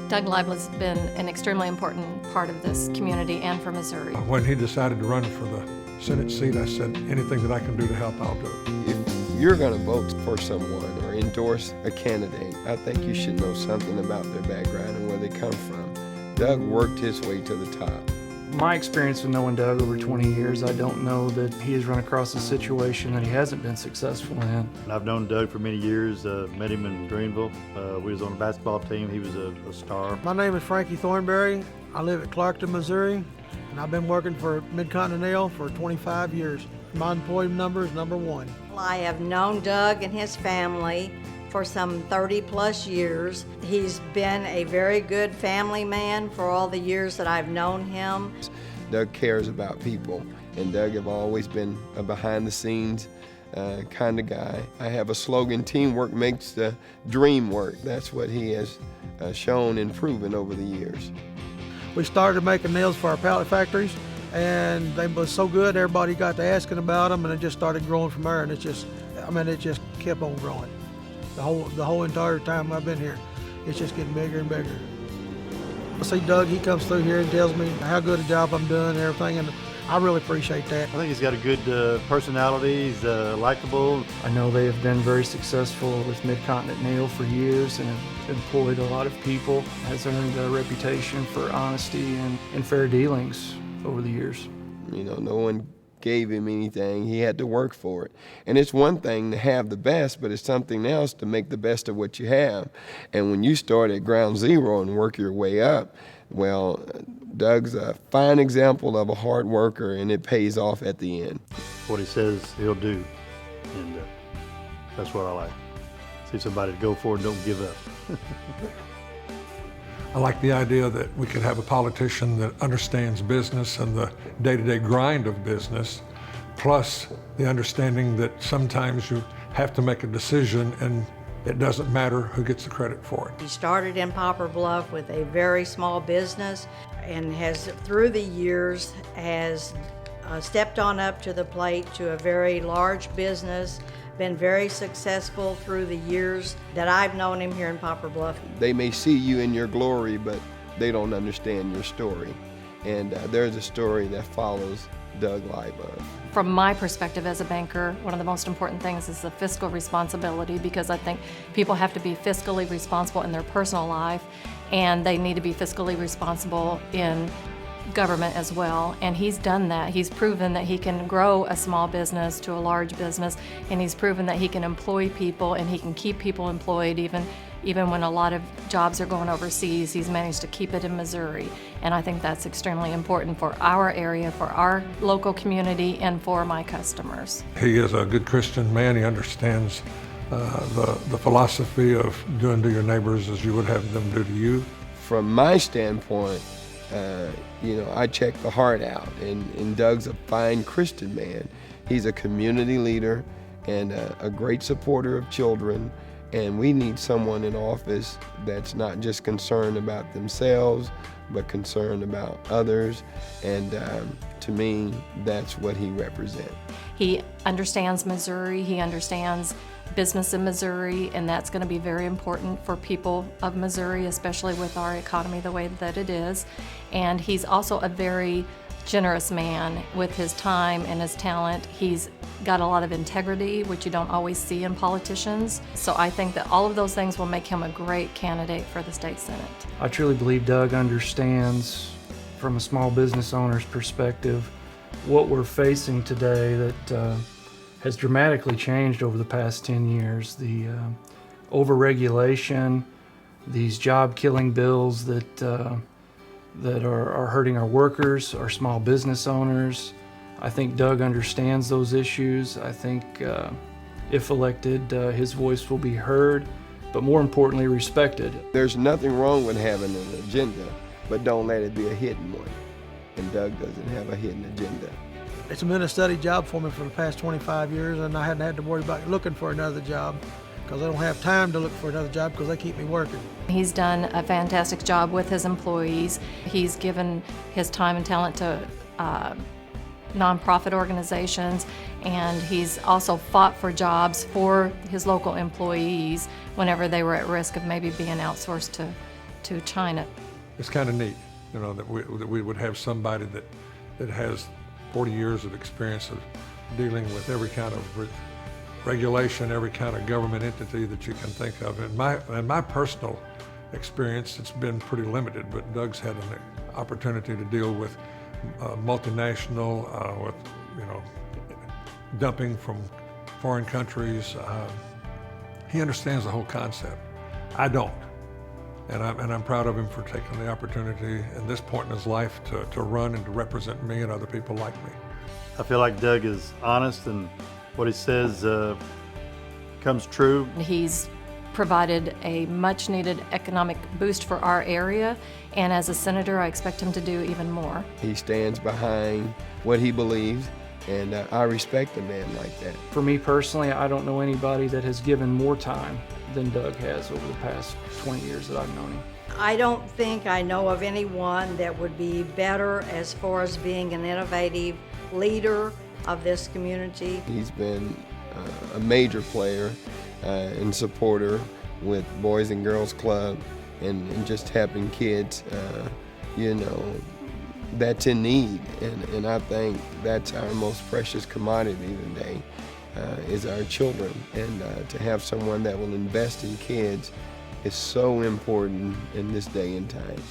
Doug Libla's been an extremely important part of this community and for Missouri. When he decided to run for the Senate seat, I said, anything that I can do to help, I'll do. If you're going to vote for someone or endorse a candidate, I think you should know something about their background and where they come from. Doug worked his way to the top. My experience with knowing Doug over 20 years, I don't know that he has run across a situation that he hasn't been successful in. I've known Doug for many years, met him in Greenville. We was on a basketball team, he was a star. My name is Frankie Thornberry. I live at Clarkton, Missouri, and I've been working for Mid-Continental for 25 years. My employee number is number 1. I have known Doug and his family for some 30-plus years. He's been a very good family man for all the years that I've known him. Doug cares about people, and Doug have always been a behind-the-scenes kind of guy. I have a slogan, teamwork makes the dream work. That's what he has shown and proven over the years. We started making nails for our pallet factories, and they were so good, everybody got to asking about them, and it just started growing from there, and it just kept on growing. The whole entire time I've been here, it's just getting bigger and bigger. I see Doug, he comes through here and tells me how good a job I'm doing and everything, and I really appreciate that. I think he's got a good personality, he's likable. I know they have been very successful with Mid-Continent Nail for years and have employed a lot of people, has earned a reputation for honesty and fair dealings over the years. You know, no one gave him anything. He had to work for it. And it's one thing to have the best, but it's something else to make the best of what you have. And when you start at ground zero and work your way up, well, Doug's a fine example of a hard worker, and it pays off at the end. What he says he'll do, and that's what I like. See somebody to go for it and don't give up. I like the idea that we could have a politician that understands business and the day-to-day grind of business, plus the understanding that sometimes you have to make a decision and it doesn't matter who gets the credit for it. He started in Poplar Bluff with a very small business and has, through the years, has stepped on up to the plate to a very large business, been very successful through the years that I've known him here in Poplar Bluff. They may see you in your glory, but they don't understand your story. And there's a story that follows Doug Libla. From my perspective as a banker, one of the most important things is the fiscal responsibility, because I think people have to be fiscally responsible in their personal life, and they need to be fiscally responsible in government as well, and he's done that. He's proven that he can grow a small business to a large business, and he's proven that he can employ people and he can keep people employed even when a lot of jobs are going overseas. He's managed to keep it in Missouri, and I think that's extremely important for our area, for our local community, and for my customers. He is a good Christian man. He understands the philosophy of doing to your neighbors as you would have them do to you. From my standpoint, I check the heart out, and Doug's a fine Christian man. He's a community leader and a great supporter of children, and we need someone in office that's not just concerned about themselves, but concerned about others, and to me, that's what he represents. He understands Missouri, he understands business in Missouri, and that's going to be very important for people of Missouri, especially with our economy the way that it is. And he's also a very generous man with his time and his talent. He's got a lot of integrity, which you don't always see in politicians. So I think that all of those things will make him a great candidate for the state Senate. I truly believe Doug understands, from a small business owner's perspective, what we're facing today that has dramatically changed over the past 10 years. The overregulation, these job-killing bills that are hurting our workers, our small business owners. I think Doug understands those issues. I think if elected, his voice will be heard, but more importantly, respected. There's nothing wrong with having an agenda, but don't let it be a hidden one. And Doug doesn't have a hidden agenda. It's been a steady job for me for the past 25 years, and I hadn't had to worry about looking for another job because I don't have time to look for another job because they keep me working. He's done a fantastic job with his employees. He's given his time and talent to nonprofit organizations, and he's also fought for jobs for his local employees whenever they were at risk of maybe being outsourced to China. It's kind of neat, you know, that we would have somebody that has 40 years of experience of dealing with every kind of regulation, every kind of government entity that you can think of. In my personal experience, it's been pretty limited, but Doug's had an opportunity to deal with multinational, with, you know, dumping from foreign countries. He understands the whole concept. I don't. And I'm proud of him for taking the opportunity at this point in his life to run and to represent me and other people like me. I feel like Doug is honest, and what he says comes true. He's provided a much-needed economic boost for our area, and as a senator, I expect him to do even more. He stands behind what he believes, and I respect a man like that. For me personally, I don't know anybody that has given more time than Doug has over the past 20 years that I've known him. I don't think I know of anyone that would be better as far as being an innovative leader of this community. He's been a major player and supporter with Boys and Girls Club and just helping kids, you know, that's in need. And I think that's our most precious commodity today, is our children. And to have someone that will invest in kids is so important in this day and time.